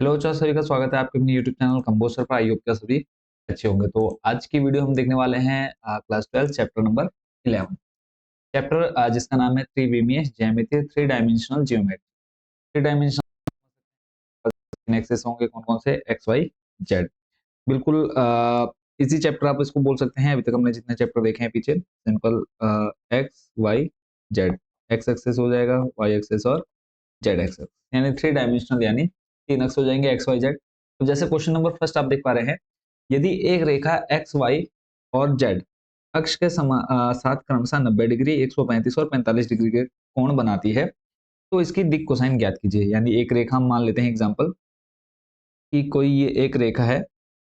Hello चार सभी का स्वागत है आपके अपने यूट्यूब चैनल कंपोस्टर पर। आई होप क्या सभी अच्छे होंगे। तो आज की वीडियो हम देखने वाले हैं क्लास 12 चैप्टर नंबर 11। चैप्टर जिसका नाम है त्रिविमीय ज्यामिति, three dimensional geometry. Three dimensional axes होंगे कौन कौन से, एक्स वाई जेड। बिल्कुल इजी चैप्टर आप इसको बोल सकते हैं। अभी तक हमने जितने चैप्टर देखे हैं पीछे, simple X Y Z, X axes हो जाएगा, वाई एक्सेस और जेड एक्सेस, यानी थ्री डायमेंशनल, यानी तीन अक्ष हो जाएंगे एक्स वाई जेड। तो जैसे क्वेश्चन नंबर फर्स्ट आप देख पा रहे हैं, यदि एक रेखा एक्स वाई और जेड अक्ष के साथ क्रमशः 90 डिग्री, 135 और 45 डिग्री के कोण बनाती है, तो इसकी दिक् कोसाइन ज्ञात कीजिए। यानी एक रेखा हम मान लेते हैं एग्जांपल कि कोई ये एक रेखा है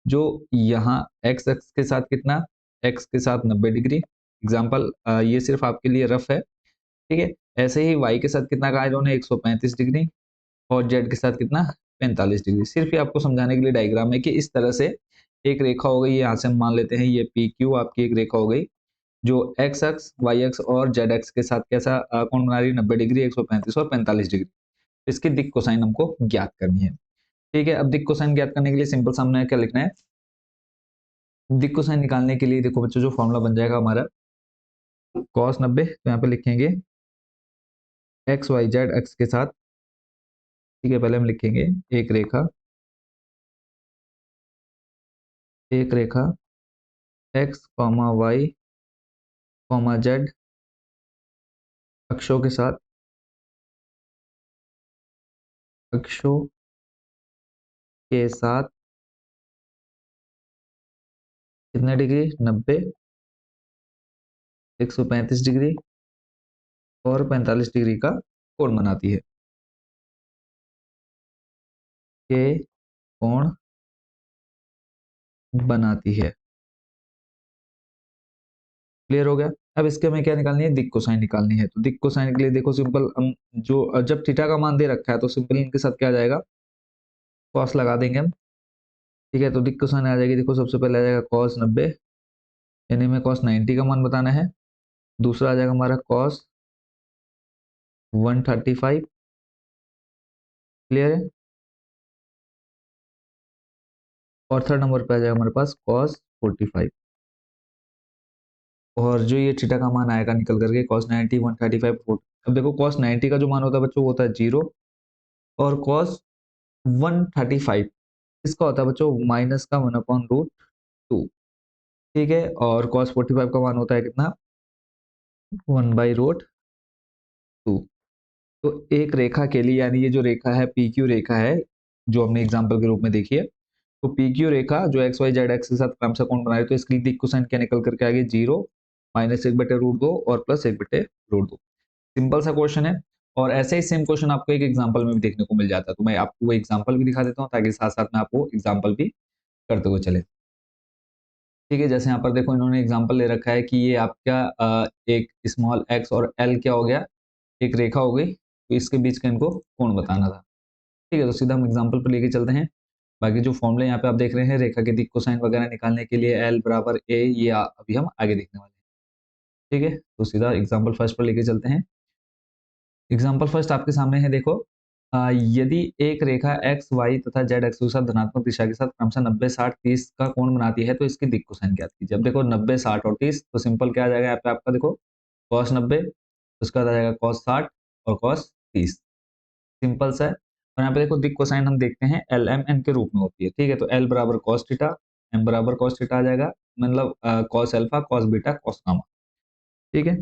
जो यहाँ एक्स अक्ष के साथ कितना, एक्स के साथ 90 डिग्री एग्जांपल, ये सिर्फ आपके लिए रफ है, ठीक है। ऐसे ही वाई के साथ कितना कहा इन्होंने, 135 डिग्री, और जेड के साथ कितना, 45 डिग्री। सिर्फ ये आपको समझाने के लिए डायग्राम है कि इस तरह से एक रेखा हो गई। यहाँ से हम मान लेते हैं ये पी क्यू आपकी एक रेखा हो गई जो एक्स एक्स वाई एक्स और जेड एक्स के साथ कैसा कोण बना रही है, 90 डिग्री, 135 और 45 डिग्री। इसकी दिक् कोसाइन हमको ज्ञात करनी है, ठीक है। अब दिक् कोसाइन ज्ञात करने के लिए सिंपल सामने क्या लिखना है, दिक् कोसाइन निकालने के लिए देखो बच्चों, जो फॉर्मूला बन जाएगा हमारा cos 90, तो यहाँ पे लिखेंगे एक्स वाई जेड एक्स के साथ, ठीक है। पहले हम लिखेंगे एक रेखा, एक रेखा x comma y comma z अक्षों के साथ, अक्षों के साथ कितने डिग्री, 90, 135 डिग्री और 45 डिग्री का कोण बनाती है, के कोण बनाती है। क्लियर हो गया। अब इसके हमें क्या निकालनी है, दिक् कोसाइन निकालनी है। तो दिक् कोसाइन के लिए देखो सिंपल, हम जो जब थीटा का मान दे रखा है तो सिंपल इनके साथ क्या आ जाएगा, कॉस लगा देंगे हम, ठीक है। तो दिक् कोसाइन आ जाएगी, देखो सबसे पहले आ जाएगा कॉस 90, यानी हमें कॉस 90 का मान बताना है। दूसरा आ जाएगा हमारा कॉस 135, क्लियर है। और थर्ड नंबर पे आ जाएगा हमारे पास कॉस 45। और जो ये थीटा का मान आएगा निकल करके कॉस 90, 135, 40। अब देखो कॉस 90 का जो मान होता है बच्चों वो होता है 0, और कॉस 135 इसका होता है बच्चों माइनस का 1/√2, ठीक है। और कॉस 45 का मान होता है कितना, 1/√2। तो एक रेखा के लिए, यानी ये जो रेखा है पी क्यू रेखा है जो हमने एग्जाम्पल के रूप में देखी है, तो पी क्यू रेखा जो एक्स वाई जेड एक्स के साथ क्रमशः कोण बना रही है, तो इसकी दिक् कोसाइन क्या निकल करके आ गई, 0, -1/√2 और +1/√2। सिंपल सा क्वेश्चन है। और ऐसे ही सेम क्वेश्चन आपको एक एग्जांपल में भी देखने को मिल जाता है। तो मैं आपको वो एग्जांपल भी दिखा देता हूँ ताकि साथ साथ में आपको एग्जांपल भी करते हुए चले, ठीक है। जैसे यहाँ पर देखो इन्होंने एग्जांपल ले रखा है कि ये आपका एक स्मॉल एक्स और एल क्या हो गया, एक रेखा हो गई, तो इसके बीच का इनको कोण बताना था, ठीक है। तो सीधा हम एग्जांपल पर लेके चलते हैं। बाकी जो फॉर्मूले यहाँ पे आप देख रहे हैं रेखा के दिक् कोसाइन वगैरह निकालने के लिए, एल बराबर ए, ये अभी हम आगे देखने वाले हैं, ठीक है। तो सीधा एग्जाम्पल फर्स्ट पर लेके चलते हैं। एग्जाम्पल फर्स्ट आपके सामने है, देखो यदि एक रेखा एक्स वाई तथा जेड एक्स के साथ धनात्मक दिशा के साथ क्रमशः 90, 60, 30 का कोण बनाती है, तो इसकी दिक् कोसाइन ज्ञात कीजिए। अब देखो 90, 60 और 30, तो सिंपल क्या आ जाएगा यहाँ पे आपका, देखो cos 90, उसका आ जाएगा cos 60 और cos 30, सिंपल सा है। और यहाँ पे देखो दिक् कोसाइन हम देखते हैं एल एम एन के रूप में होती है, ठीक है। तो एल बराबर कॉस थीटा, एम बराबर कॉस थीटा आ जाएगा, मतलब cos alpha, cos beta, cos gamma, ठीक है।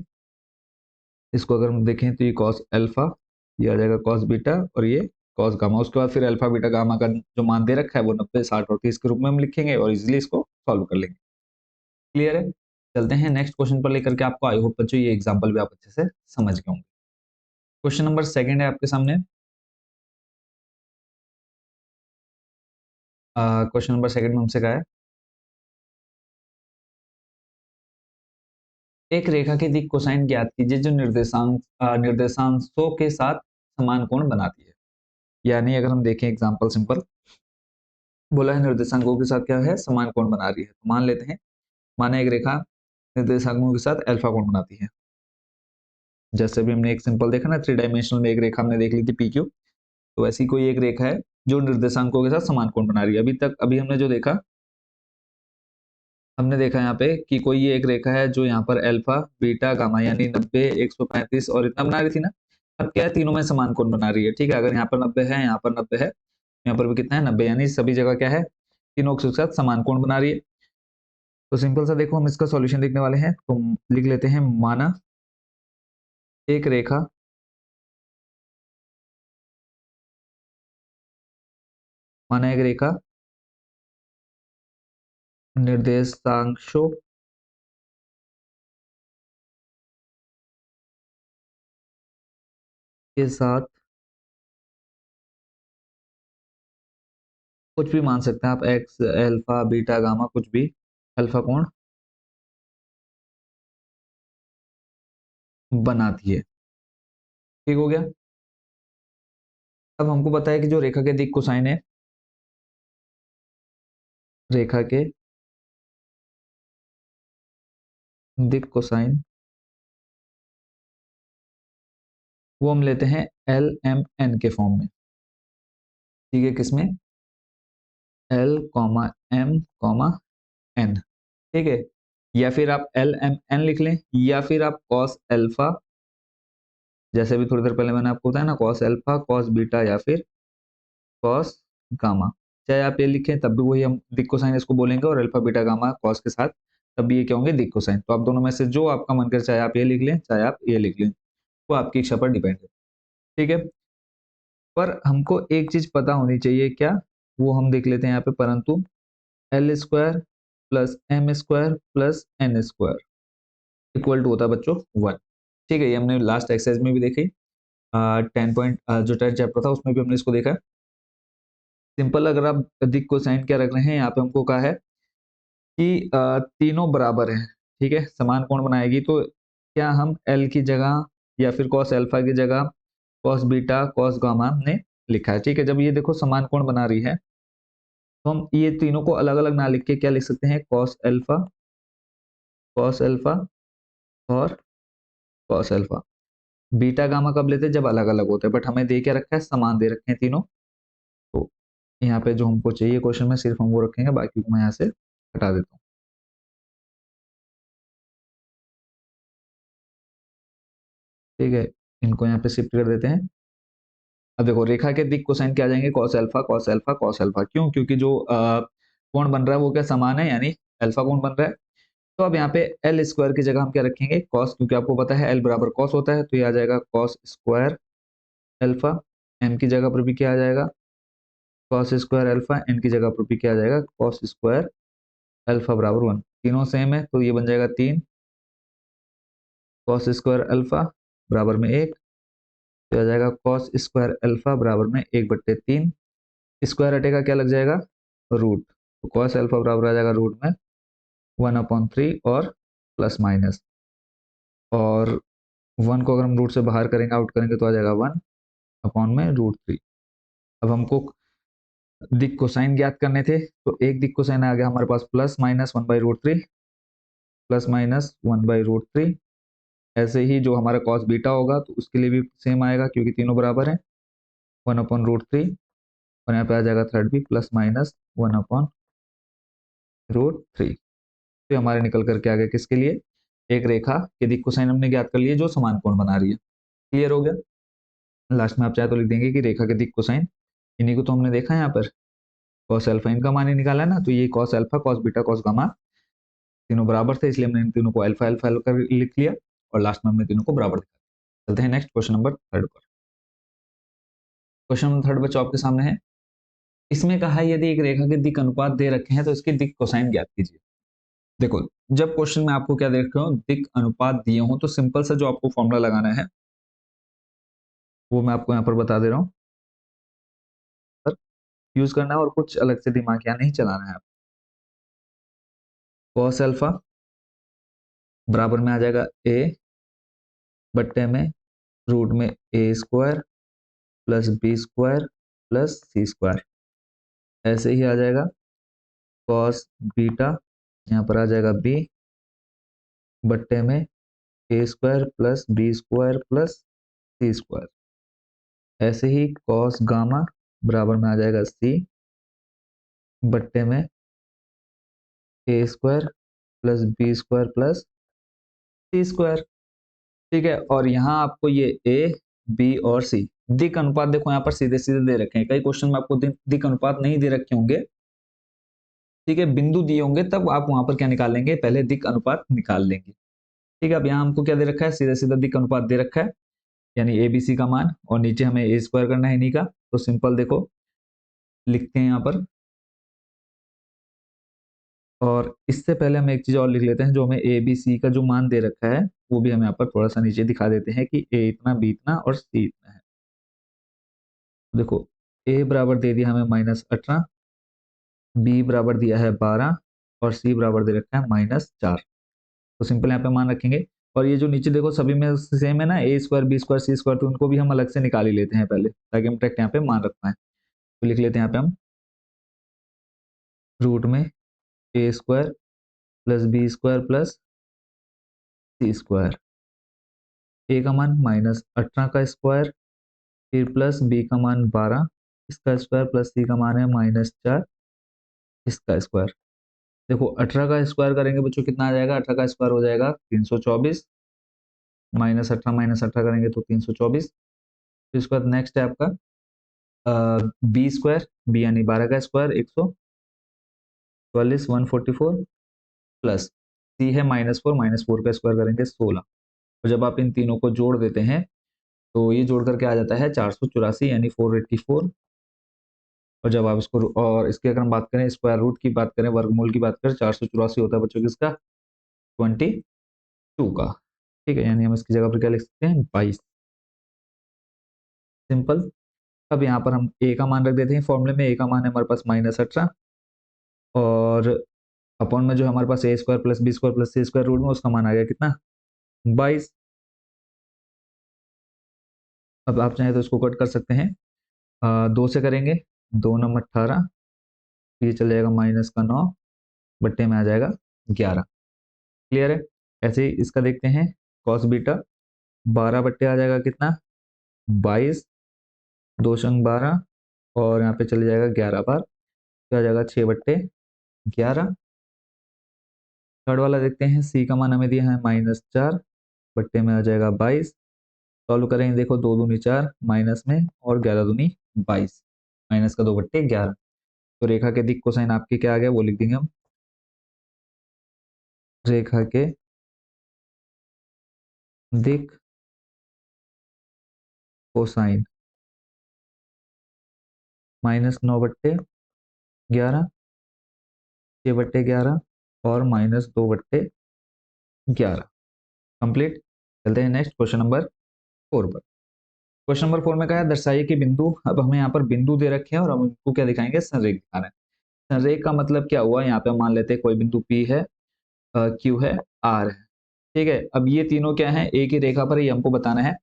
इसको अगर हम देखें तो ये कॉस अल्फा, ये आ जाएगा कॉस बीटा, और ये कॉस गामा। उसके बाद फिर अल्फा बीटा गामा का जो मान दे रखा है वो 90, 60 और 30 के रूप में हम लिखेंगे और इजिली इसको सॉल्व कर लेंगे। क्लियर है। चलते हैं नेक्स्ट क्वेश्चन पर लेकर के आपको। आई होप बच्चों ये एग्जांपल भी आप अच्छे से समझ गए होंगे। क्वेश्चन नंबर सेकंड है आपके सामने। क्वेश्चन नंबर सेकंड में हमसे कहा है, एक रेखा की दिक् कोसाइन ज्ञात कीजिए जो निर्देशांशों के साथ समान कोण बनाती है। यानी अगर हम देखें एग्जांपल सिंपल बोला है, निर्देशांकों के साथ क्या है, समान कोण बना रही है। तो मान लेते हैं, माना एक रेखा निर्देशांकों के साथ अल्फा कोण बनाती है। जैसे भी हमने एक सिंपल देखा ना, थ्री डायमेंशनल में एक रेखा हमने देख ली थी पी क्यू, तो ऐसी कोई एक रेखा है जो निर्देशांकों के साथ समान कोण बना रही है। अभी हमने जो देखा, हमने देखा यहाँ पे कि कोई ये एक रेखा है जो यहाँ पर अल्फा बीटा गामा यानी 90 135 और इतना बना रही थी ना। अब क्या है, तीनों में समान कोण बना रही है। ठीक है, अगर यहाँ पर 90 है, यहाँ पर 90 है, यहाँ पर भी कितना है 90, यानी सभी जगह क्या है, तीनों के साथ समान कोण बना रही है। तो सिंपल सा देखो, हम इसका सॉल्यूशन लिखने वाले हैं, तो लिख लेते हैं माना एक रेखा माना एक रेखा निर्देशांशों के साथ कुछ भी मान सकते हैं आप, एक्स अल्फा बीटा गामा कुछ भी, अल्फा कोण बनाती है। ठीक हो गया। अब हमको पता है कि जो रेखा के दिक् कोसाइन है, रेखा के दिक् कोसाइन वो हम लेते हैं एल एम एन के फॉर्म में। ठीक है, किसमें, L comma M comma N. ठीक है, या फिर आप एल एम एन लिख लें, या फिर आप कॉस अल्फा, जैसे भी थोड़ी देर पहले मैंने आपको बताया ना, कॉस अल्फा कॉस बीटा या फिर कॉस गामा, चाहे आप ये लिखें तब भी वही हम दिक् कोसाइन इसको बोलेंगे, और अल्फा बीटा गामा कॉस के साथ तब भी ये क्या होंगे, दिक् कोसाइन। तो आप दोनों में से जो आपका मन करे, चाहे आप ये लिख लें चाहे आप ये लिख लें, वो आपकी इच्छा पर डिपेंड है। ठीक है, पर हमको एक चीज पता होनी चाहिए, क्या, वो हम देख लेते हैं यहाँ पे, परंतु L square plus M square plus N square equal to होता है बच्चों 1। ठीक है, ये हमने लास्ट एक्सरसाइज में भी देखी, 10 पॉइंट जो 10 चैप्टर था उसमें भी हमने इसको देखा। सिंपल, अगर आप दिक् कोसाइन क्या रख रहे हैं, यहाँ पे हमको कहा है कि तीनों बराबर हैं। ठीक है, समान कोण बनाएगी, तो क्या हम एल की जगह या फिर कॉस अल्फा की जगह कॉस बीटा कॉस गामा ने लिखा है। ठीक है, जब ये देखो समान कोण बना रही है, तो हम ये तीनों को अलग अलग ना लिख के क्या लिख सकते हैं, कॉस अल्फा और कॉस अल्फा। बीटा गामा कब लेते हैं, जब अलग अलग होते हैं, बट हमें दे क्या रखा है, समान दे रखे हैं तीनों। तो यहाँ पे जो हमको चाहिए क्वेश्चन में, सिर्फ हम वो रखेंगे, बाकी को मैं यहाँ से हटा देता हूँ। ठीक है, इनको यहाँ पे शिफ्ट कर देते हैं। अब देखो, रेखा के दिक् कोसाइन क्या आ जाएंगे, cos alpha cos alpha cos alpha. क्यों, क्योंकि जो कोण बन रहा है वो क्या समान है, यानी अल्फा कोण बन रहा है। तो अब यहाँ पे एल स्क्वायर की जगह हम क्या रखेंगे, कॉस, क्योंकि आपको पता है एल बराबर कॉस होता है, तो ये आ जाएगा कॉस स्क्वायर अल्फा। एम की जगह पर भी क्या आ जाएगा, कॉस स्क्वायर अल्फा। एन की जगह पर भी क्या आ जाएगा, कॉस स्क्वायर अल्फा बराबर 1। तीनों सेम है, तो ये बन जाएगा 3 कॉस स्क्वायर अल्फा बराबर में 1, तो आ जाएगा कॉस स्क्वायर अल्फा बराबर में 1/3। स्क्वायर हटेगा, क्या लग जाएगा, रूट। तो कॉस अल्फा बराबर आ जाएगा रूट में 1/3 और प्लस माइनस, और 1 को अगर हम रूट से बाहर करेंगे, आउट करेंगे, तो आ जाएगा 1/√3। अब हमको दिक् कोसाइन ज्ञात करने थे, तो एक दिक् कोसाइन आ गया हमारे पास प्लस माइनस 1/√3, प्लस माइनस 1/√3। ऐसे ही जो हमारा कॉस बीटा होगा, तो उसके लिए भी सेम आएगा, क्योंकि तीनों बराबर हैं, 1/√3। और यहाँ पे आ जाएगा थर्ड भी प्लस माइनस 1/√3। तो हमारे निकल करके आ गया किसके लिए, एक रेखा के दिक् कोसाइन हमने ज्ञात कर लिए जो समान कोण बना रही है। क्लियर हो गया। लास्ट में आप चाहे तो लिख देंगे कि रेखा के दिक् कोसाइन, इन्हीं को तो हमने देखा है यहाँ पर, कॉस अल्फा इनका मान ही निकाला है ना, तो ये cos alpha cos beta cos gamma तीनों बराबर थे, इसलिए हमने इन तीनों को अल्फा अल्फा कर लिख लिया, और लास्ट में हमने तीनों को बराबर दिखा। चलते हैं नेक्स्ट क्वेश्चन नंबर 3 पर। क्वेश्चन नंबर 3 बच्चों आपके सामने है। इसमें कहा है यदि एक रेखा के दिक् अनुपात दे रखे हैं तो इसके दिक् कोसाइन ज्ञात कीजिए। देखो, जब क्वेश्चन में आपको क्या देख रहे हो, दिक् अनुपात दिए हो, तो सिंपल सा जो आपको फॉर्मूला लगाना है वो मैं आपको यहाँ पर बता दे रहा हूँ, यूज करना है, और कुछ अलग से दिमाग यहाँ नहीं चलाना है। कॉस अल्फा बराबर में आ जाएगा ए बट्टे में रूट में a square plus b square plus c square. ऐसे ही आ जाएगा कॉस बीटा, यहाँ पर आ जाएगा बी बट्टे में a square plus b square plus c square. ऐसे ही कॉस गामा बराबर में आ जाएगा सी बट्टे में a square plus b square plus c square. ठीक है, और यहाँ आपको ये ए बी और सी दिक अनुपात देखो यहाँ पर सीधे सीधे दे रखे हैं। कई क्वेश्चन में आपको दिक अनुपात नहीं दे रखे होंगे, ठीक है, बिंदु दिए होंगे, तब आप वहां पर क्या निकालेंगे, पहले दिक अनुपात निकाल लेंगे। ठीक है, अब यहाँ हमको क्या दे रखा है, सीधा सीधा दिक अनुपात दे रखा है, यानी ए बी सी का मान, और नीचे हमें ए स्क्वायर करना है इन्हीं का। तो सिंपल देखो लिखते हैं यहाँ पर, और इससे पहले हम एक चीज और लिख लेते हैं, जो हमें ए बी सी का जो मान दे रखा है वो भी हम यहाँ पर थोड़ा सा नीचे दिखा देते हैं कि ए इतना बी इतना और सी इतना है। देखो ए बराबर दे दिया हमें -18, बी बराबर दिया है 12 और सी बराबर दे रखा है -4। तो सिंपल यहाँ पे मान रखेंगे, और ये जो नीचे देखो सभी में सेम है ना, ए स्क्वायर बी स्क्वायर सी स्क्वायर, तो उनको भी हम अलग से निकाल ही लेते हैं पहले, ताकि हम डायरेक्ट यहाँ पे मान रख पाए। तो लिख लेते हैं यहाँ पे हम रूट में a square plus b square plus c square, a का मान -18 का स्क्वायर, फिर प्लस बी का मान 12 इसका स्क्वायर प्लस सी का मान है -4 इसका स्क्वायर। देखो 18 का स्क्वायर करेंगे बच्चों कितना आ जाएगा, 18 का स्क्वायर हो जाएगा 324, -18 करेंगे तो 324। फिर उसके बाद नेक्स्ट है आपका बी स्क्वायर, बी यानी 12 का स्क्वायर 144 144 प्लस सी है -4, -4 का स्क्वायर करेंगे 16। और जब आप इन तीनों को जोड़ देते हैं तो ये जोड़ करके आ जाता है 484 यानी 484। और जब आप इसको, और इसकी अगर हम बात करें स्क्वायर रूट की बात करें, वर्गमूल की बात करें, 484 होता है बच्चों किसका, 22 का। ठीक है, यानी हम इसकी जगह पर क्या लिख सकते हैं, 22। सिंपल। अब यहाँ पर हम ए का मान रख देते हैं फॉर्मूले में, ए का मान है हमारे पास -18, और अपॉन में जो हमारे पास a square plus b square plus c square root में उसका मान आ गया कितना, 22। अब आप चाहें तो इसको कट कर सकते हैं, 2 से करेंगे, 2×18, ये चल जाएगा -9 बट्टे में आ जाएगा 11। क्लियर है। ऐसे ही इसका देखते हैं, कॉस बीटा 12 बट्टे आ जाएगा कितना, 22, 2×12, और यहाँ पे चले जाएगा 11 बार, तो आ जाएगा 6/11। थर्ड वाला देखते हैं, सी का मान हमें दिया है -4 बट्टे में आ जाएगा 22। सॉल्व करेंगे, देखो 2 दूनी 4 माइनस में, और 11 दूनी 22, माइनस का 2/11। तो रेखा के दिक् कोसाइन आपके क्या आ गया वो लिख देंगे हम, रेखा के दिक् कोसाइन -9/11, 6/11 और -2/11। कंप्लीट। चलते हैं नेक्स्ट क्वेश्चन नंबर 4 पर। क्वेश्चन नंबर 4 में कहा है दर्शाइए कि बिंदु, अब हमें यहाँ पर बिंदु दे रखे हैं और हम इनको क्या दिखाएंगे, संरेख दिखा रहे हैं। संरेख का मतलब क्या हुआ, यहाँ पे मान लेते हैं कोई बिंदु P है, Q है, R है। ठीक है, अब ये तीनों क्या है, एक ही रेखा पर, ये हमको बताना है।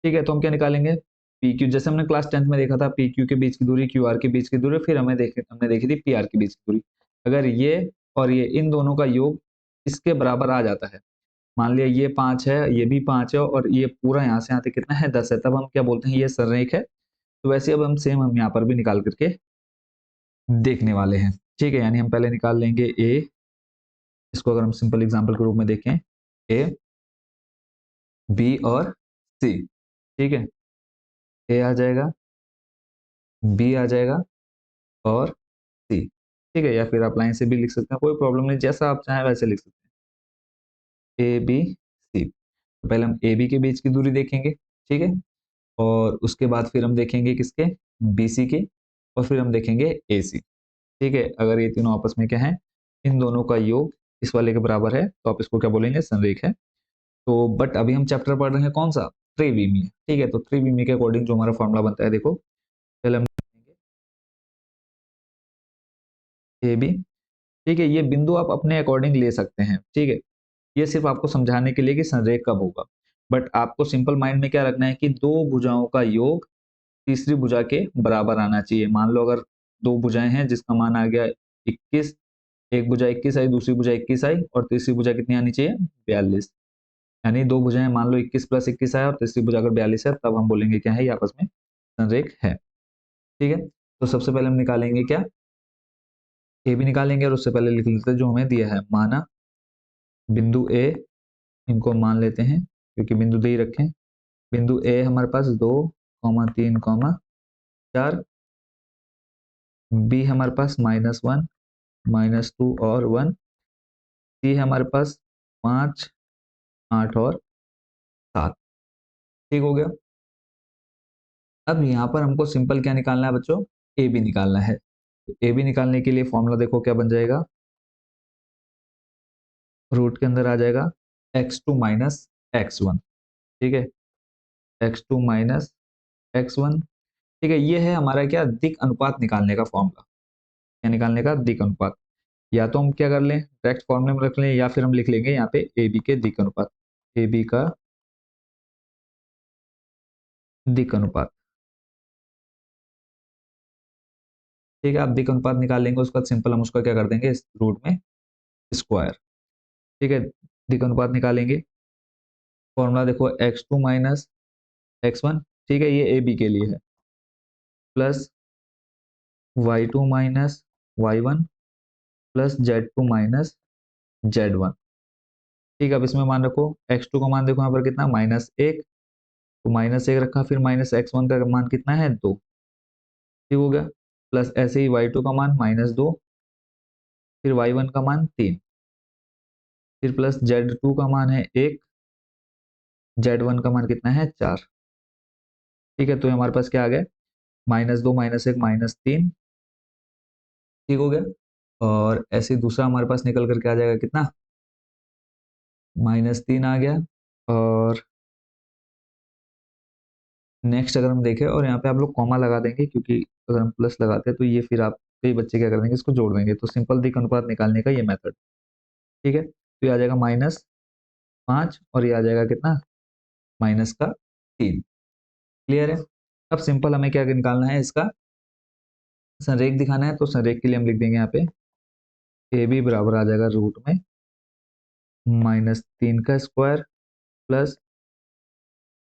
ठीक है, तो हम क्या निकालेंगे, पी क्यू, जैसे हमने क्लास 10th में देखा था, पी क्यू के बीच की दूरी, क्यू आर के बीच की दूरी, फिर हमने देखी थी पी आर के बीच की दूरी। अगर ये और ये इन दोनों का योग इसके बराबर आ जाता है, मान लिया ये 5 है, ये भी 5 है, और ये पूरा यहाँ से यहाँ तक कितना है, 10 है, तब हम क्या बोलते हैं, ये संरेख है। तो वैसे अब हम सेम हम यहाँ पर भी निकाल करके देखने वाले हैं। ठीक है, यानी हम पहले निकाल लेंगे ए, इसको अगर हम सिंपल एग्जांपल के रूप में देखें, ए बी और सी। ठीक है, ए आ जाएगा, बी आ जाएगा और सी। ठीक है, या फिर आप लाइन से भी लिख सकते हैं, कोई प्रॉब्लम नहीं, जैसा आप चाहें वैसे लिख सकते हैं, ए बी सी। तो पहले हम ए बी के बीच की दूरी देखेंगे, ठीक है, और उसके बाद फिर हम देखेंगे किसके, बी सी के, और फिर हम देखेंगे ए सी। ठीक है, अगर ये तीनों आपस में क्या है, इन दोनों का योग इस वाले के बराबर है, तो आप इसको क्या बोलेंगे, संरेख है। तो बट अभी हम चैप्टर पढ़ रहे हैं कौन सा, त्रिविमीय। ठीक है, तो त्रिविमीय के अकॉर्डिंग जो हमारा फॉर्मूला बनता है, देखो पहले हम ए बी। ठीक है, ये बिंदु आप अपने अकॉर्डिंग ले सकते हैं। ठीक है, ये सिर्फ आपको समझाने के लिए कि संरेख कब होगा, बट आपको सिंपल माइंड में क्या रखना है कि दो भुजाओं का योग तीसरी भुजा के बराबर आना चाहिए। मान लो अगर दो भुजाएं हैं जिसका मान आ गया 21, एक भुजा 21 आई, दूसरी भुजा 21 आई, और तीसरी भुजा कितनी आनी चाहिए, 42। यानी दो भुजाएं मान लो 21 + 21 आया, और तीसरी भुजा अगर 42 है, तब हम बोलेंगे क्या है, ये आपस में संरेख है। ठीक है, तो सबसे पहले हम निकालेंगे क्या, ए भी निकालेंगे, और उससे पहले लिख लेते हैं जो हमें दिया है, माना बिंदु ए, इनको मान लेते हैं क्योंकि बिंदु दे ही रखें। बिंदु ए हमारे पास 2, 3, 4, बी हमारे पास -1, -2 और 1, सी है हमारे पास 5, 8 और 7। ठीक हो गया। अब यहाँ पर हमको सिंपल क्या निकालना है बच्चों, ए बी निकालना है। ए बी निकालने के लिए फॉर्मूला देखो क्या बन जाएगा, रूट के अंदर आ जाएगा x2 माइनस x1। ठीक है, x2 माइनस x1। ठीक है, ये है हमारा क्या, दिक अनुपात निकालने का फॉर्मूला। क्या निकालने का, दिक अनुपात। या तो हम क्या कर लें, डायरेक्ट फॉर्मूले में रख लें, या फिर हम लिख लेंगे यहाँ पे ए बी के दिक अनुपात, ए बी का दिक अनुपात। ठीक है, आप दिक अनुपात निकाल लेंगे, उसके बाद सिंपल हम उसका क्या कर देंगे, इस रूट में स्क्वायर। ठीक है, दिक अनुपात निकालेंगे, फॉर्मूला देखो x2 माइनस x1। ठीक है, ये ए बी के लिए है, plus y2 minus y1 plus z2 minus z1। ठीक है, अब इसमें मान रखो x2 का मान देखो यहाँ पर कितना, -1, तो -1 रखा, फिर -x1 का मान कितना है, 2। ठीक हो गया, प्लस ऐसे ही y2 का मान -2, फिर y1 का मान 3, फिर प्लस z2 का मान है 1, z1 का मान कितना है, 4। ठीक है, तो हमारे पास क्या आ गया, -2 -1 -3। ठीक हो गया, और ऐसे ही दूसरा हमारे पास निकल करके आ जाएगा कितना, -3 आ गया। और नेक्स्ट अगर हम देखें, और यहाँ पे आप लोग कॉमा लगा देंगे, क्योंकि अगर हम प्लस लगाते हैं तो ये फिर आप कई बच्चे क्या कर देंगे, इसको जोड़ देंगे। तो सिंपल दिक अनुपात निकालने का ये मेथड। ठीक है, तो ये आ जाएगा -5, और ये आ जाएगा कितना, -3। क्लियर है। अब सिंपल हमें क्या निकालना है, इसका संरेख दिखाना है। तो संरेख के लिए हम लिख देंगे यहाँ पे ए बी बराबर आ जाएगा रूट में -3 का square plus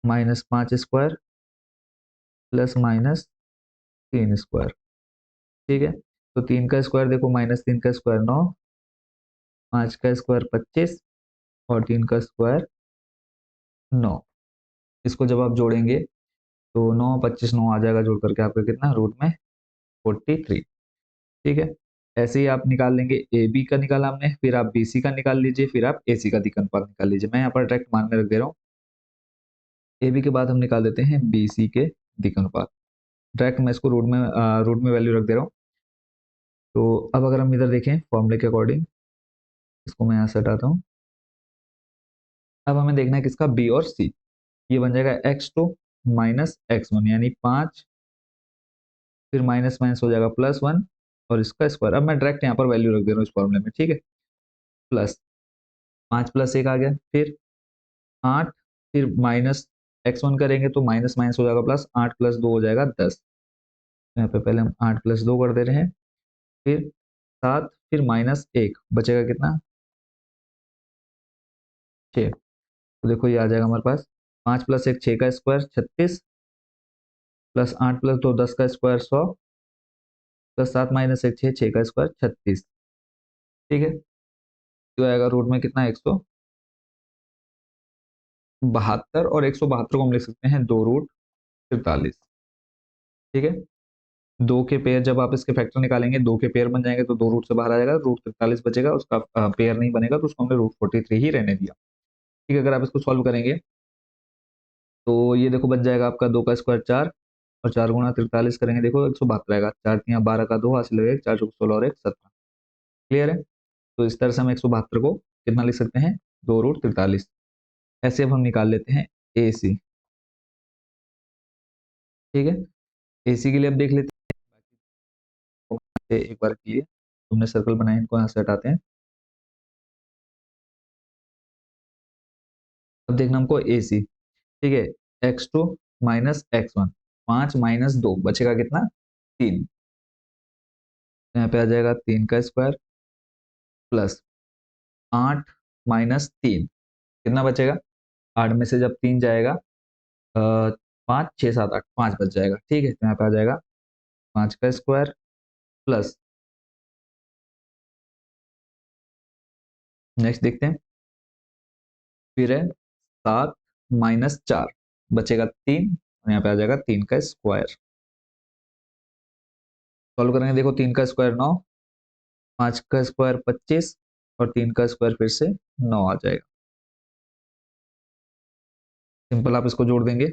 -5 square plus -3 square. ठीक है, तो 3 का स्क्वायर देखो, -3 का स्क्वायर 9, 5 का स्क्वायर 25 और 3 का स्क्वायर 9। इसको जब आप जोड़ेंगे तो 9 25 9 आ जाएगा, जोड़ करके आपका कितना, रूट में 43। ठीक है, ऐसे ही आप निकाल लेंगे, ए बी का निकाला हमने, फिर आप बी सी का निकाल लीजिए, फिर आप ए सी का दिक अनुपात निकाल लीजिए। मैं यहाँ पर डायरेक्ट मान में रख दे रहा हूँ, ए बी के बाद हम निकाल देते हैं बी सी के दिक अनुपात। डायरेक्ट मैं इसको रूट में वैल्यू रख दे रहा हूँ। तो अब अगर हम इधर देखें फॉर्मूले के अकॉर्डिंग, इसको मैं यहाँ से हटाता हूँ। अब हमें देखना है किसका, बी और सी। ये बन जाएगा x2 माइनस x1, यानी 5, फिर माइनस माइनस हो जाएगा +1, और इसका स्क्वायर। अब मैं डायरेक्ट यहाँ पर वैल्यू रख दे रहा हूँ इस फॉर्मूले में। ठीक है, प्लस 5 + 1 आ गया, फिर 8, फिर -x1 करेंगे तो माइनस माइनस हो जाएगा प्लस, 8 + 2 हो जाएगा 10। यहाँ पे पहले हम 8 + 2 कर दे रहे हैं, फिर 7, फिर -1 बचेगा कितना, 6। तो देखो ये आ जाएगा हमारे पास 5 + 1 6 का स्क्वायर 36, प्लस 8 + 2 10 का स्क्वायर 100, प्लस 7 -1 6 6 का स्क्वायर 36। ठीक है, तो आएगा रूट में कितना, 172, और 172 को हम लिख सकते हैं 2√43। ठीक है, दो के पेयर जब आप इसके फैक्टर निकालेंगे, दो के पेयर बन जाएंगे तो दो रूट से बाहर आ जाएगा, √43 बचेगा, उसका पेयर नहीं बनेगा, तो उसको हमने √43 ही रहने दिया। ठीक है, अगर आप इसको सॉल्व करेंगे तो ये देखो बच जाएगा आपका 2 का स्क्वायर 4, और 4 गुणा 43 करेंगे, देखो 172 आएगा, 4 × 12 का 2 हासिल लगेगा, 4 × 16 और 1 17। क्लियर है। तो इस तरह से हम 172 को कितना लिख सकते हैं, 2√43। ऐसे अब हम निकाल लेते हैं ए सी। ठीक है, ए सी के लिए अब देख लेते हैं, एक बार के लिए तुमने सर्कल बनाए, इनको यहाँ से हटाते हैं। अब देखना हमको ए सी। ठीक है, x2 माइनस x1, 5 - 2 बचेगा कितना, 3। यहाँ पे आ जाएगा 3 का स्क्वायर प्लस 8 -3, कितना बचेगा, 8 में से जब 3 जाएगा, 5 6 7 8, 5 बच जाएगा। ठीक है, तो यहाँ पे आ जाएगा 5 का स्क्वायर प्लस, नेक्स्ट देखते हैं, फिर है 7 माइनस 4, बचेगा 3 और यहाँ पे आ जाएगा 3 का स्क्वायर। सॉल्व करेंगे, देखो 3 का स्क्वायर 9, 5 का स्क्वायर 25 और 3 का स्क्वायर फिर से 9 आ जाएगा। सिंपल आप इसको जोड़ देंगे,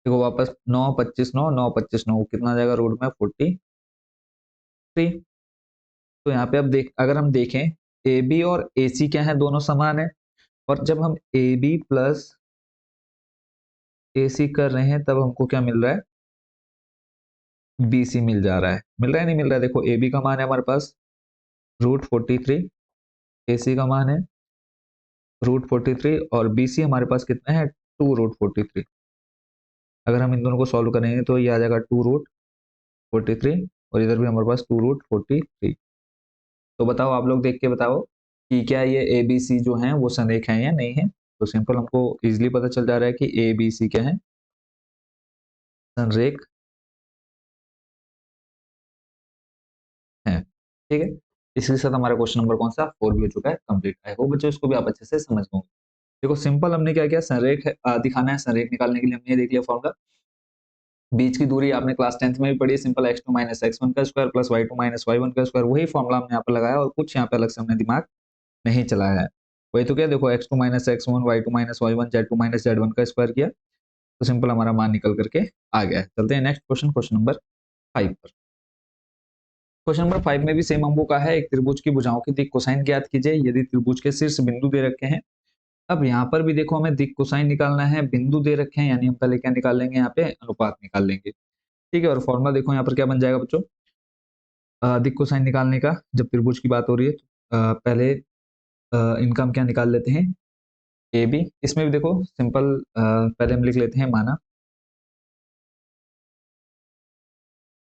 देखो वापस 9 25 9 9 25 9 कितना आ जाएगा रूट में 43। तो यहाँ पे अब अगर हम देखें ए बी और ए सी क्या है, दोनों समान है, और जब हम ए बी प्लस ए सी कर रहे हैं तब हमको क्या मिल रहा है, बी सी मिल जा रहा है, मिल रहा है नहीं मिल रहा है। देखो ए बी का मान है हमारे पास √43, ए सी का मान है √43 और बी सी हमारे पास कितना है 2√43। अगर हम इन दोनों को सॉल्व करेंगे तो ये आ जाएगा 2√43 और इधर भी हमारे पास 2√43। तो बताओ, आप लोग देख के बताओ कि क्या ये ए बी सी जो है वो संरेख है या नहीं है। तो सिंपल हमको इजीली पता चल जा रहा है कि ए बी सी क्या है, संरेख है। ठीक है, इसके साथ हमारा क्वेश्चन नंबर कौन सा 4 भी हो चुका है कंप्लीट। आई होप बच्चों इसको भी आप अच्छे से समझ गए। देखो सिंपल हमने क्या किया, संरेख दिखाना है, संरेख निकालने के लिए हमने ये देख लिया फॉर्मूला। बीच की दूरी आपने क्लास 10th में भी पढ़ी, सिंपल x2 माइनस x1 का square plus y2 minus y1 का स्क्वायर, वही फॉर्मूला हमने यहाँ पर लगाया और कुछ यहाँ पे अलग से हमने दिमाग नहीं चलाया है। वही तो क्या, देखो x2 minus x1 y2 minus y1 z2 minus z1 का स्क्वायर किया, तो सिंपल हमारा मान निकल करके आ गया है। चलते हैं नेक्स्ट क्वेश्चन, क्वेश्चन नंबर 5 पर। क्वेश्चन नंबर 5 में भी सेम अंकों का है, एक त्रिभुज की भुजाओं की दिक् कोसाइन ज्ञात कीजिए यदि त्रिभुज के शीर्ष बिंदु दे रखे हैं। अब यहाँ पर भी देखो हमें दिक् कोसाइन निकालना है, बिंदु दे रखे हैं, यानी हम पहले क्या निकाल लेंगे, यहाँ पे अनुपात निकाल लेंगे। ठीक है, और फॉर्मूला देखो यहाँ पर क्या बन जाएगा बच्चों, दिक् कोसाइन निकालने का जब त्रिभुज की बात हो रही है तो पहले इनका हम क्या निकाल लेते हैं, ए बी। इसमें भी देखो सिंपल पहले हम लिख लेते हैं, माना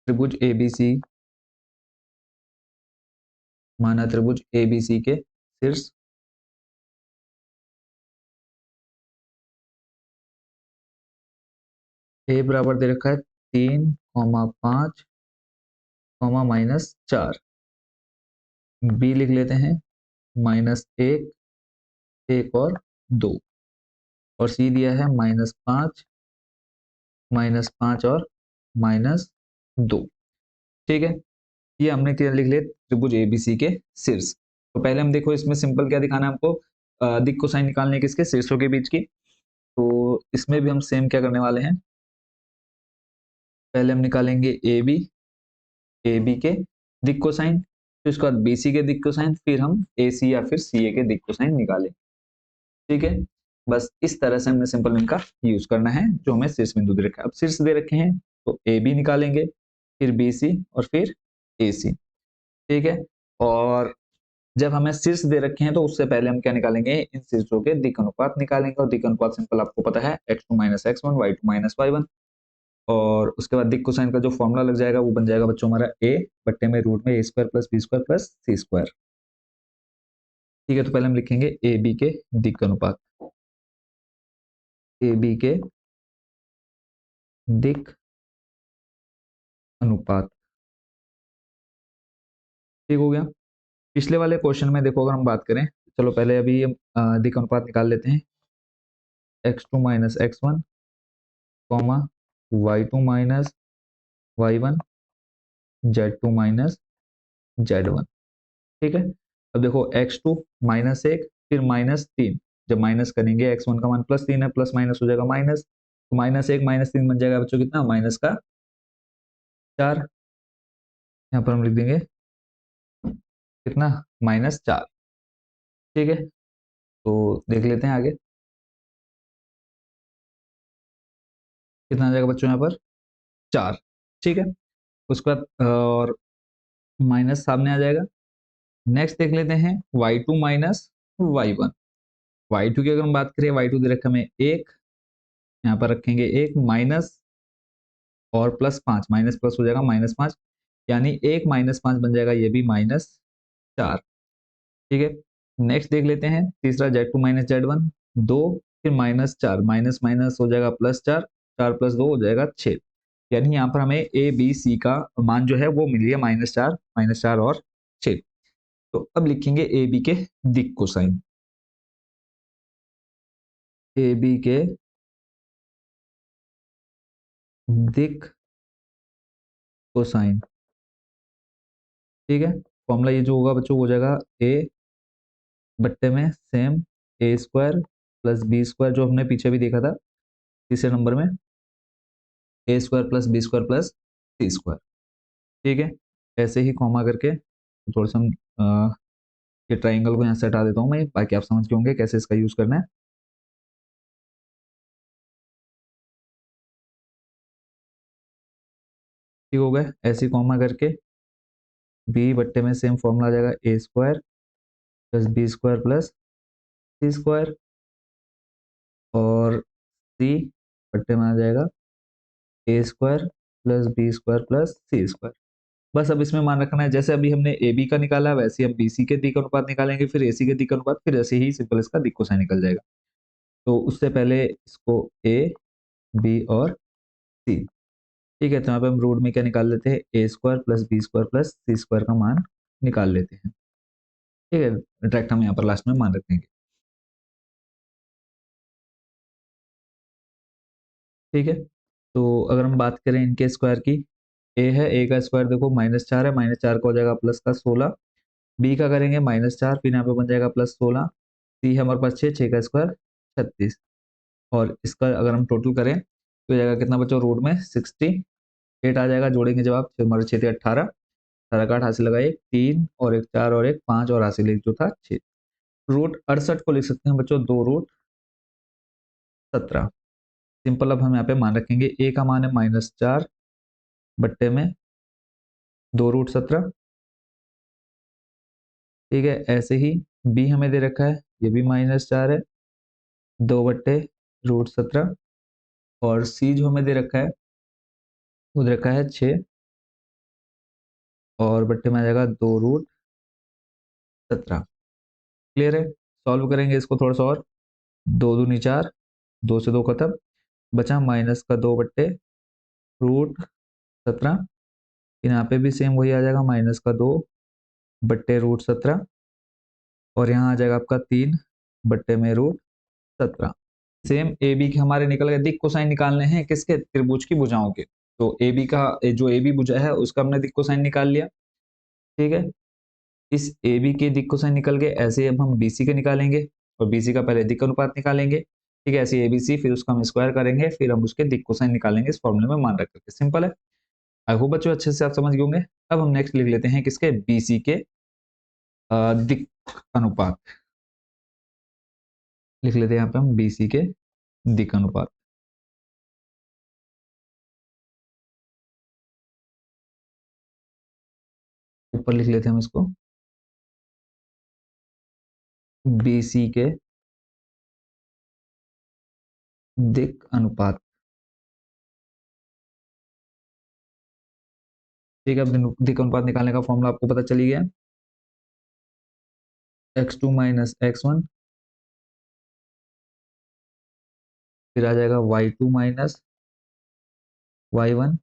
त्रिभुज ए बी सी, माना त्रिभुज ए बी सी के शीर्ष ए बराबर दे रखा है 3, 5, -4, बी लिख लेते हैं -1, 1 और 2, और सी दिया है -5, -5 और -2। ठीक है, ये हमने क्या लिख लिया, त्रिभुज एबीसी के शीर्ष। तो पहले हम देखो इसमें सिंपल क्या दिखाना है हमको, दिक् कोसाइन निकालने किसके, शीर्षों के बीच की। तो इसमें भी हम सेम क्या करने वाले हैं, पहले हम निकालेंगे ए बी के दिक् कोसाइन, फिर उसके बाद बी सी के दिक् कोसाइन, फिर हम ए सी या फिर सी ए के दिक् कोसाइन निकालें। ठीक है, बस इस तरह से हमने सिंपल इनका यूज करना है जो हमें शीर्ष बिंदु दे रखा है। अब शीर्ष दे रखे हैं तो ए बी निकालेंगे, फिर बी सी और फिर ए सी। ठीक है, और जब हमें शीर्ष दे रखे हैं तो उससे पहले हम क्या निकालेंगे, इन शीर्षों के दिक् अनुपात निकालेंगे, और दिक् अनुपात सिंपल आपको पता है x2 minus x1 y2 minus y1, और उसके बाद दिक् कोसाइन का जो फॉर्मूला लग जाएगा वो बन जाएगा बच्चों हमारा a बट्टे में रूट में a square plus b square plus c square. ठीक है, तो पहले हम लिखेंगे ए बी के दिक् अनुपात, ए बी के दिक् अनुपात। ठीक हो गया। पिछले वाले क्वेश्चन में देखो अगर हम बात करें, चलो पहले अभी हम दिक् अनुपात निकाल लेते हैं, x2 minus x1 comma y2 minus y1 z2 minus z1। ठीक है, अब देखो x2 -1 फिर -3, जब माइनस करेंगे x1 का मान +3 है, प्लस माइनस हो जाएगा माइनस, तो -1 -3 बन जाएगा बच्चों कितना, माइनस का 4। यहाँ पर हम लिख देंगे कितना, -4। ठीक है, तो देख लेते हैं आगे कितना आ जाएगा बच्चों यहाँ पर 4। ठीक है, उसके बाद और माइनस सामने आ जाएगा। नेक्स्ट देख लेते हैं y2 माइनस y1। y2 की अगर हम बात करें, y2 दे रखा हमें 1, यहाँ पर रखेंगे 1 माइनस और +5, माइनस प्लस हो जाएगा -5, यानी 1 -5 बन जाएगा, ये भी -4। ठीक है, नेक्स्ट देख लेते हैं तीसरा z2 माइनस z1, 2 फिर -4, माइनस माइनस हो जाएगा +4, 4 + 2 हो जाएगा 6। यानी यहाँ पर हमें ए बी सी का मान जो है वो मिल गया -4 और 6। तो अब लिखेंगे ए बी के दिक कोसाइन, ए बी के दिक कोसाइन। ठीक है, फॉर्मूला ये जो होगा बच्चों हो जाएगा ए बट्टे में same a square plus b square, जो हमने पीछे भी देखा था तीसरे नंबर में, a square plus b square plus c square. ठीक है, ऐसे ही कॉमा करके थोड़ा सा ये ट्राइंगल को यहाँ से हटा देता हूँ मैं, बाकी आप समझ गए होंगे कैसे इसका यूज करना है। ठीक हो गया, ऐसे कॉमा करके बी बट्टे में सेम फॉर्मूला आ जाएगा a square plus b square plus c square, और सी बट्टे में आ जाएगा a square plus b square plus c square. बस अब इसमें मान रखना है जैसे अभी हमने ए बी का निकाला वैसे हम बी सी के दिक अनुपात निकालेंगे, फिर ए सी के दिक अनुपात, फिर ऐसे ही सिंपल इसका दिक कोसाइन निकल जाएगा। तो उससे पहले इसको ए बी और सी। ठीक है, तो यहाँ पे हम रूट में क्या निकाल लेते हैं, a square plus b square plus c square का मान निकाल लेते हैं। ठीक है, डायरेक्ट हम यहाँ पर लास्ट में मान रखेंगे। ठीक है, तो अगर हम बात करें इनके स्क्वायर की, ए है, ए का स्क्वायर देखो -4 है, -4 का हो जाएगा प्लस का 16, बी का करेंगे -4, फिर यहाँ पे बन जाएगा +16, सी है हमारे पास 6, 6 का स्क्वायर 36, और इसका अगर हम टोटल करें तो हो जाएगा कितना बच्चों, रूट में 68 आ जाएगा, जोड़ेंगे जब आप हमारे 6 थे 18, 18 का 8 हासिल लगाए 3 और एक 4 और एक 5 और हासिल एक जो था 6, रूट 68 को लिख सकते हैं बच्चों 2√17। सिंपल, अब हम यहाँ पे मान रखेंगे ए का मान है -4 बट्टे में 2√17। ठीक है, ऐसे ही बी हमें दे रखा है, ये भी -4 है 2/√17, और सी जो हमें दे रखा है वो दे रखा है 6 और बट्टे में आ जाएगा 2√17। क्लियर है, सॉल्व करेंगे इसको थोड़ा सा और, 2 दूनी 4, 2 से 2 खत्म, बचा -2/√17। फिर यहाँ पे भी सेम वही आ जाएगा -2/√17, और यहाँ आ जाएगा आपका 3/√17। सेम ए बी के हमारे निकल गए, दिक कोसाइन निकालने हैं किसके, त्रिभुज की भुजाओं के। तो ए बी का जो ए बी भुजा है उसका हमने दिक कोसाइन निकाल लिया। ठीक है, इस ए बी के दिक कोसाइन निकल गए, ऐसे अब हम बी सी के निकालेंगे, और बी सी का पहले दिक अनुपात निकालेंगे। ठीक है, ऐसे ए बी सी, फिर उसका हम स्क्वायर करेंगे, फिर हम उसके दिक कोसाइन निकालेंगे इस फॉर्मूले में मान रख करके। सिंपल है, आई होप बच्चों अच्छे से आप समझ गए होंगे। अब हम नेक्स्ट लिख लेते हैं किसके, बी सी के दिक अनुपात लिख लेते हैं यहाँ पे हम बी सी के दिक अनुपात। ऊपर लिख लेते हैं हम इसको बी सी के दिक अनुपात। ठीक है, अब दिक अनुपात निकालने का फॉर्मूला आपको पता चली गया, x2 माइनस x1, फिर आ जाएगा y2 माइनस y1,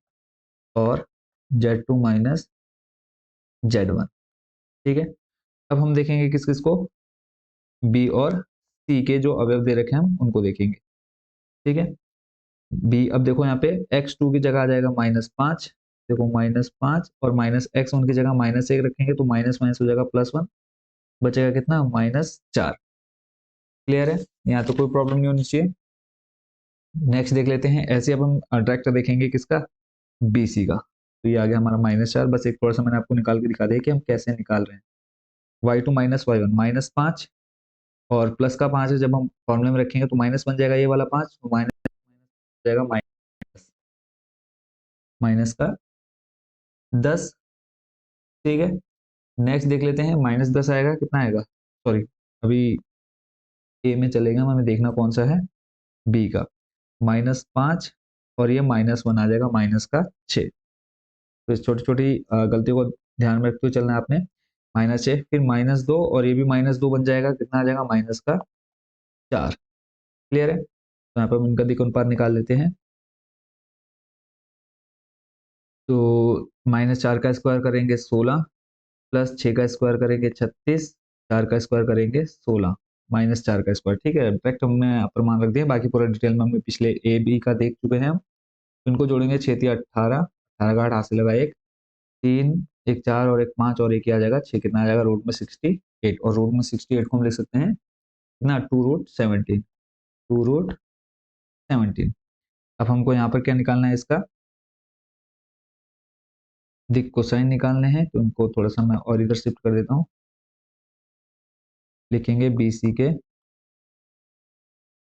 और z2 माइनस z1। ठीक है, अब हम देखेंगे किस किस को, b और c के जो अवयव दे रखे हैं हम उनको देखेंगे। ठीक है, b, अब देखो यहाँ पे x2 की जगह आ जाएगा -5, देखो -5, और -x1 की जगह -1 रखेंगे तो माइनस माइनस हो जाएगा +1, बचेगा कितना, -4। क्लियर है, यहाँ तो कोई प्रॉब्लम नहीं होनी चाहिए। नेक्स्ट देख लेते हैं, ऐसे अब हम डायरेक्ट देखेंगे किसका, BC का। तो ये आ गया हमारा -4, बस एक थोड़ा सा मैंने आपको निकाल के दिखा दिया कि हम कैसे निकाल रहे हैं। y2 माइनस y1 -5, और प्लस का 5 है, जब हम फॉर्मूले में रखेंगे तो माइनस बन जाएगा ये वाला 5, तो माइनस हो जाएगा माइनस माइनस का 10। ठीक है, नेक्स्ट देख लेते हैं, -10 आएगा, कितना आएगा, सॉरी अभी ए में चलेगा, हमें देखना कौन सा है, बी का, -5, और ये -1 आ जाएगा, -6। तो इस छोटी छोटी गलतियों को ध्यान में रखते हुए चलना है आपने। -6, फिर -2, और ये भी -2 बन जाएगा, कितना आ जाएगा, -4। क्लियर है, तो यहाँ पर हम इनका दिक् अनुपात निकाल लेते हैं। तो -4 का स्क्वायर करेंगे 16, प्लस 6 का स्क्वायर करेंगे 36, 4 का स्क्वायर करेंगे 16, -4 का स्क्वायर। ठीक है, डायरेक्ट हमने अपर मान रख दिया, बाकी पूरा डिटेल में हमने पिछले ए बी का देख चुके हैं हम। इनको जोड़ेंगे 6 3 18, 18 का 8 हाथ से लगा 1, 3 1 4 और 1 5 और 1 आ जाएगा 6, कितना आ जाएगा रूट में 68, और रूट में 68 को हम लिख सकते हैं कितना, 2√17, 2√17। अब हमको यहाँ पर क्या निकालना है, इसका दिक कोसाइन निकालने हैं, तो इनको थोड़ा सा मैं और इधर शिफ्ट कर देता हूँ। लिखेंगे बी सी के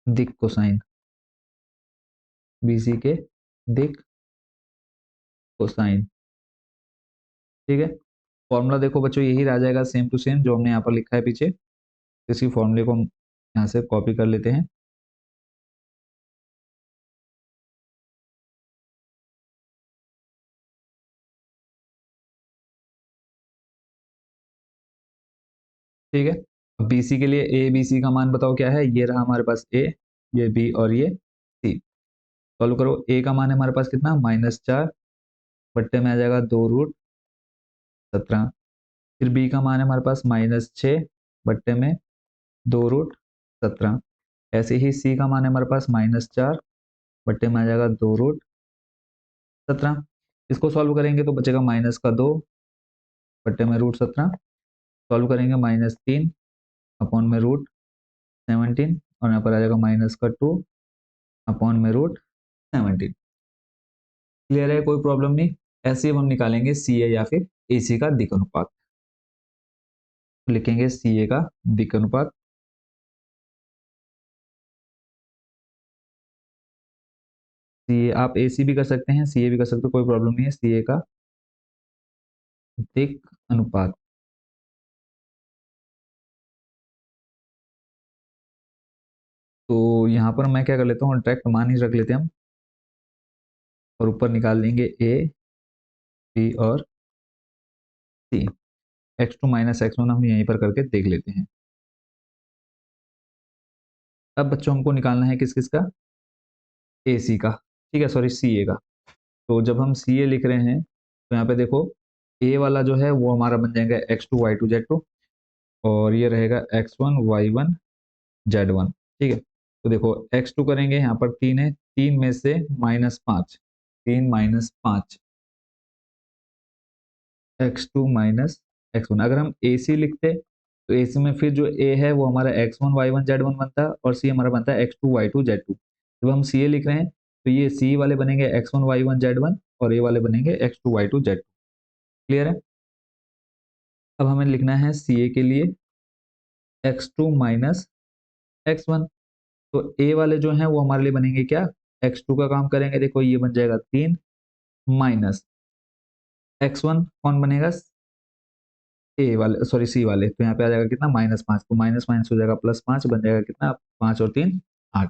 दिक कोसाइन, बी सी के दिक कोसाइन। ठीक है, फॉर्मूला देखो बच्चों यही रह जाएगा, सेम टू सेम जो हमने यहाँ पर लिखा है पीछे। इसी फॉर्मूले को हम यहाँ से कॉपी कर लेते हैं। ठीक है, अब बी सी के लिए ए बी सी का मान बताओ क्या है, ये रहा हमारे पास ए, ये बी और ये सी। सॉल्व करो, ए का मान है हमारे पास कितना, -4, बट्टे में आ जाएगा 2√17। फिर बी का मान है हमारे पास -6, बट्टे में 2√17। ऐसे ही सी का मान है हमारे पास -4, बट्टे में आ जाएगा 2√17। इसको सॉल्व करेंगे तो बचेगा -2, बट्टे में √17। सॉल्व करेंगे -3 अपॉन में √17, और यहाँ पर आ जाएगा -2 अपॉन में √17। क्लियर है, कोई प्रॉब्लम नहीं। ऐसे ही हम निकालेंगे सी ए या फिर ए सी का दिक अनुपात। लिखेंगे सी ए का दिक अनुपात, सी ए आप ए सी भी कर सकते हैं, सी ए भी कर सकते हो, कोई प्रॉब्लम नहीं है। सी ए का दिक अनुपात, तो यहाँ पर मैं क्या कर लेता हूँ, डायरेक्ट मान ही रख लेते हैं हम, और ऊपर निकाल लेंगे ए बी और सी। x2 - x1 हम यहीं पर करके देख लेते हैं। अब बच्चों हमको निकालना है किस किस का, ए सी का। ठीक है, सॉरी सी ए का। तो जब हम सी ए लिख रहे हैं तो यहाँ पे देखो, ए वाला जो है वो हमारा बन जाएगा x2 y2 z2, और ये रहेगा x1 y1 z1। ठीक है, तो देखो x2 करेंगे, यहाँ पर 3 है, 3 में से -5, 3 -5, x2 -x1। अगर हम ए सी लिखते तो ए सी में फिर जो ए है वो हमारा x1 y1 z1 बनता है, और सी हमारा बनता है x2 y2 z2। जब हम सी ए लिख रहे हैं तो ये सी वाले बनेंगे x1 y1 z1, और ए वाले बनेंगे x2 y2 z2। क्लियर है, अब हमें लिखना है सी ए के लिए x2 -x1। तो ए वाले जो हैं वो हमारे लिए बनेंगे क्या, x2 का काम करेंगे, देखो ये बन जाएगा 3, माइनस x1 कौन बनेगा, ए वाले सॉरी सी वाले, तो यहाँ पे आ जाएगा कितना, -5, तो माइनस माइनस हो जाएगा +5, बन जाएगा कितना, 5 और 3 8।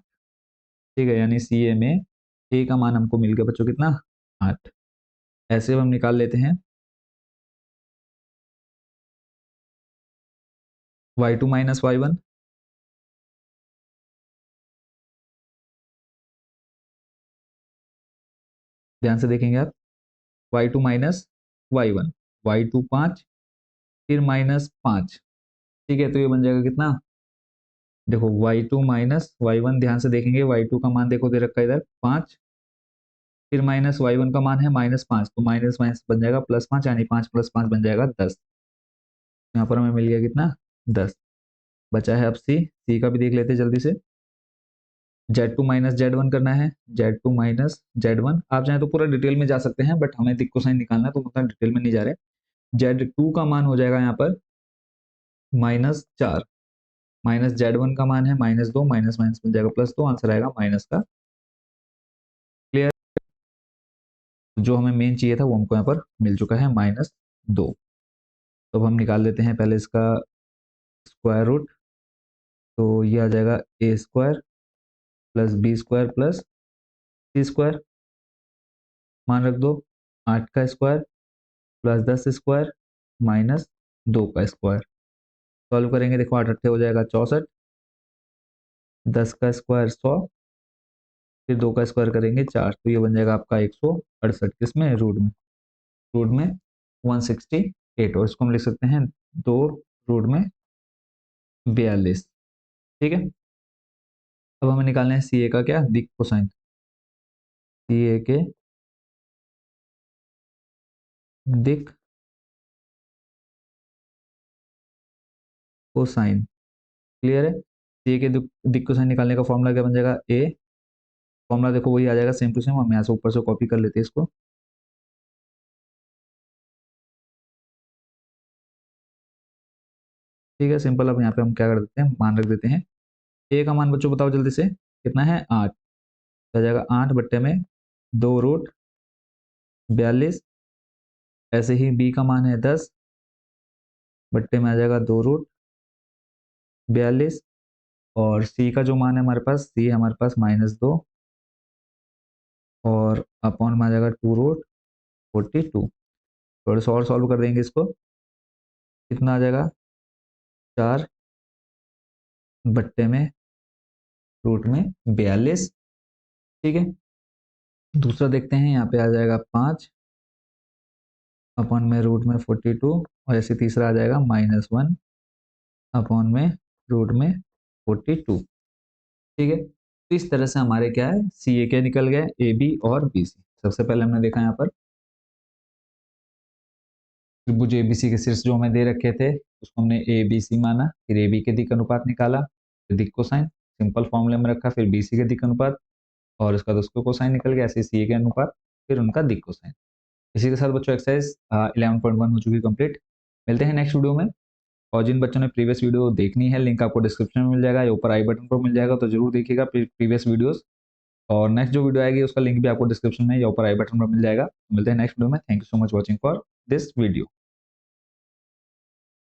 ठीक है, यानी सी ए में ए का मान हमको मिल गया बच्चों कितना, 8। ऐसे हम निकाल लेते हैं y2 -y1। ध्यान से देखेंगे आप, y2 -y1, y2 5, फिर -5। ठीक है, तो ये बन जाएगा कितना, देखो y2 -y1, ध्यान से देखेंगे y2 का मान देखो दे रखा है इधर 5, फिर -y1 का मान है -5, तो माइनस माइनस बन जाएगा +5, यानी 5 + 5 बन जाएगा 10। यहाँ पर हमें मिल गया कितना, 10। बचा है अब सी, सी का भी देख लेते हैं जल्दी से। Z2 -Z1 करना है, Z2 -Z1। आप चाहें तो पूरा डिटेल में जा सकते हैं, बट हमें दिक्को साइन निकालना है तो उतना डिटेल में नहीं जा रहे। Z2 का मान हो जाएगा यहाँ पर -4, -Z1 का मान है -2, माइनस माइनस बन जाएगा +2, आंसर आएगा माइनस का। क्लियर, जो हमें मेन चाहिए था वो हमको यहाँ पर मिल चुका है, -2। तो अब हम निकाल लेते हैं पहले इसका स्क्वायर रूट। तो ये आ जाएगा a² + b² + c², मान रख दो 8 का स्क्वायर +10 स्क्वायर -2 का स्क्वायर। सॉल्व करेंगे, देखो 8 8 हो जाएगा 64, 10 का स्क्वायर 100, फिर 2 का स्क्वायर करेंगे 4, तो ये बन जाएगा आपका 168, किसमें, रूट में। रूट में 168 और इसको हम लिख सकते हैं 2 रूट में 42। ठीक है, अब हमें निकालना है सी ए का क्या, दिक कोसाइन। सी ए के दिक कोसाइन। क्लियर है, सी ए के दिक कोसाइन निकालने का फॉर्मूला क्या बन जाएगा, ए, फॉर्मूला देखो वही आ जाएगा सेम टू सेम, हम यहाँ से ऊपर से कॉपी कर लेते हैं इसको। ठीक है, सिंपल। अब यहाँ पे हम क्या कर देते हैं, मान रख देते हैं। ए का मान बच्चों बताओ जल्दी से, कितना है, 8। आ जाएगा 8 बट्टे में 2 रूट 42। ऐसे ही बी का मान है 10 बट्टे में आ जाएगा 2 रूट 42। और सी का जो मान है हमारे पास, सी है हमारे पास -2 और अपॉन में आ जाएगा 2 रूट 42। थोड़ा सा और सॉल्व कर देंगे इसको, कितना आ जाएगा, 4 बट्टे में रूट में 42। ठीक है, दूसरा देखते हैं, यहाँ पे आ जाएगा 5 अपॉन में रूट में 42। और ऐसे तीसरा आ जाएगा -1 अपॉन में रूट में 42। ठीक है, तो इस तरह से हमारे क्या है, सी ए के निकल गए, ए बी और बी सी। सबसे पहले हमने देखा यहाँ पर त्रिभुज एबीसी के शीर्ष जो हमें दे रखे थे उसको हमने ए बी सी माना, फिर ए बी के दिक् अनुपात निकाला, फिर दिक् कोसाइन सिंपल फॉर्मूले में रखा, फिर बी सी के दिक् अनुपात और उसका उसको कोसाइन निकल गया, ऐसे सी ए के अनुपात, फिर उनका दिक् कोसाइन। इसी के साथ बच्चों एक्सरसाइज 11.1 हो चुकी कंप्लीट। मिलते हैं नेक्स्ट वीडियो में। और जिन बच्चों ने प्रीवियस वीडियो देखनी है, लिंक आपको डिस्क्रिप्शन में मिल जाएगा या ऊपर आई बटन पर मिल जाएगा, तो जरूर देखिएगा प्रीवियस वीडियोस। और नेक्स्ट जो वीडियो आएगी उसका लिंक भी आपको डिस्क्रिप्शन में या ऊपर आई बटन पर मिल जाएगा। मिलते हैं नेक्स्ट वीडियो में। Thank you so much watching for this video.